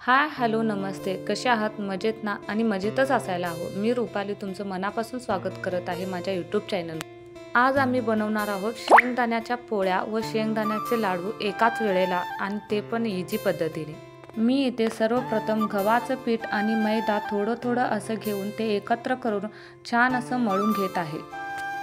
Hi hello नमस्ते, कसे आहात? मजेत ना? आणि मजेतच असायला हवं. मी रुपाली तुमचं मनापासून स्वागत करत आहे माझ्या यूट्यूब चॅनल. आज आम्ही बनवणार आहोत शेंगदाण्याच्या पोळ्या व शेंगदाण्याचे लाडू एकाच वेळेला, आणि ते पण इझी पद्धतीने. मी इथे सर्वप्रथम गव्हाचं पीठ आणि मैदा थोडं थोडं असं घेऊन ते एकत्र करून छान असं मळून घेत आहे.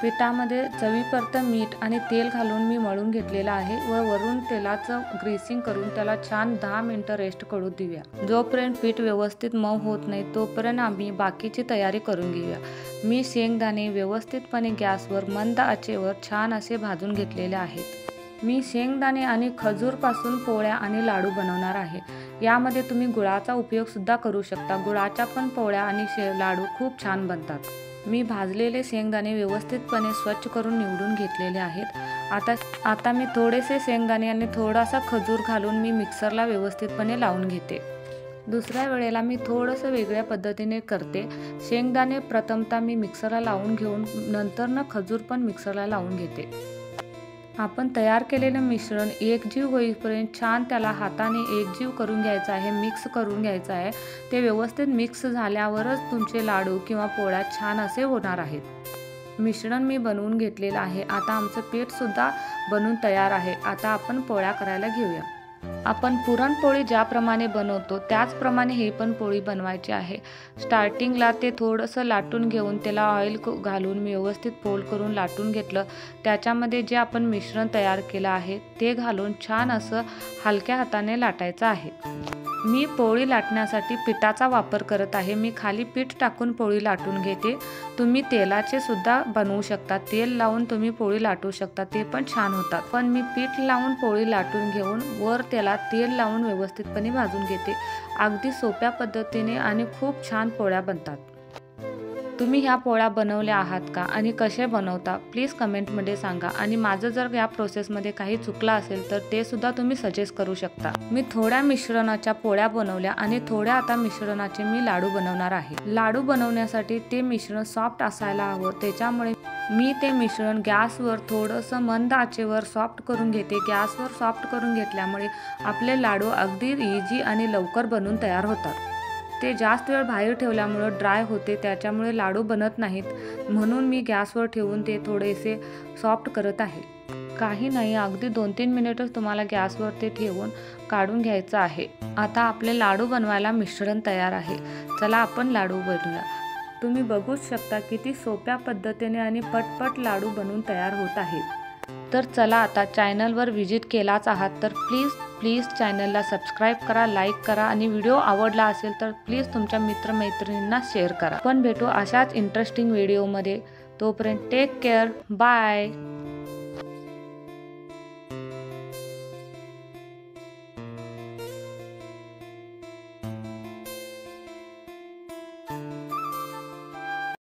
पिठामध्ये चवीपुरतं मीठ आणि तेल घालून मी मळून घेतलेलं आहे व वरून तेलाचं ग्रीसिंग करून त्याला छान 10 मिनिटं रेस्ट करू देऊया. जोपर्यंत पीठ व्यवस्थित मऊ होत नाही तोपर्यंत आम्ही बाकीची तयारी करून घेऊया. मी शेंगदाणे व्यवस्थितपणे गॅसवर मंद आचेवर छान असे भाजून घेतलेले आहेत. मी शेंगदाणे आणि खजूरपासून पोळ्या आणि लाडू बनवणार आहे. यामध्ये तुम्ही गुळाचा उपयोग सुद्धा करू शकता. गुळाच्या पण पोळ्या आणि लाडू खूप छान बनतात. मी भाजलेले शेंगदाणे व्यवस्थितपणे स्वच्छ करून निवडून घेतलेले आहेत. आता मी थोडेसे शेंगदाणे आणि थोडासा खजूर घालून मी मिक्सरला व्यवस्थितपणे लावून घेते. दुसऱ्या वेळेला मी थोडंसं वेगळ्या पद्धतीने करते. शेंगदाणे प्रथमतः मी मिक्सरला लावून घेऊन नंतर खजूर पण मिक्सरला लावून घेते. आपण तयार केलेलं मिश्रण एकजीव होईपर्यंत छान त्याला हाताने एकजीव करून घ्यायचं आहे, मिक्स करून घ्यायचं आहे. ते व्यवस्थित मिक्स झाल्यावरच तुमचे लाडू किंवा पोळ्या छान असे होणार आहेत. मिश्रण मी बनवून घेतलेलं आहे. आता आमचं पीठसुद्धा बनवून तयार आहे. आता आपण पोळ्या करायला घेऊया. आपण पुरणपोळी ज्याप्रमाणे बनवतो त्याचप्रमाणे ही पण पोळी बनवायची आहे. स्टार्टिंगला ते थोडंसं लाटून घेऊन त्याला ऑइल घालून मी व्यवस्थित फोल्ड करून लाटून घेतलं. त्याच्यामध्ये जे आपण मिश्रण तयार केलं आहे ते घालून छान असं हलक्या हाताने लाटायचं आहे. मी पोळी लाटण्यासाठी पिठाचा वापर करत आहे. मी खाली पीठ टाकून पोळी लाटून घेते. तुम्ही तेलाचे सुद्धा बनवू शकता. तेल लावून तुम्ही पोळी लाटू शकता, ते पण छान होतात. पण मी पीठ लावून पोळी लाटून घेऊन वर त्याला तेल लावून व्यवस्थितपणे भाजून घेते. अगदी सोप्या पद्धतीने आणि खूप छान पोळ्या बनतात. तुम्ही ह्या पोळ्या बनवल्या आहात का आणि कसे बनवता प्लीज कमेंटमध्ये सांगा. आणि माझं जर या प्रोसेसमध्ये काही चुकलं असेल तर ते सुद्धा तुम्ही सजेस्ट करू शकता. मी थोड्या मिश्रणाच्या पोळ्या बनवल्या आणि थोड्या आता मिश्रणाचे मी लाडू बनवणार आहे. लाडू बनवण्यासाठी ते मिश्रण सॉफ्ट असायला हवं, त्याच्यामुळे मी ते मिश्रण गॅसवर थोडंसं मंद आचेवर सॉफ्ट करून घेते. गॅसवर सॉफ्ट करून घेतल्यामुळे आपले लाडू अगदी इझी आणि लवकर बनून तयार होतात. ते जास्त वेळ बाहेर ठेवल्यामुळे ड्राय होते, त्याच्यामुळे लाडू बनत नाहीत. म्हणून मी गॅसवर ठेवून ते थोडेसे सॉफ्ट करत आहे. काही नाही, अगदी 2-3 मिनिटच तुम्हाला गॅसवर ते ठेवून काढून घ्यायचं आहे. आता आपले लाडू बनवायला मिश्रण तयार आहे. चला आपण लाडू बनवूया. तुम्ही बघूच शकता किती सोप्या पद्धतीने आणि पटपट लाडू बनवून तयार होत आहेत. तर चला, आता चॅनलवर व्हिजिट केलाच आहात तर प्लीज चॅनलला सबस्क्राईब करा, लाईक करा आणि व्हिडिओ आवडला असेल तर प्लीज तुमच्या मित्रमैत्रिणींना शेअर करा. पण भेटू अशाच इंटरेस्टिंग व्हिडिओमध्ये. तोपर्यंत टेक केअर, बाय.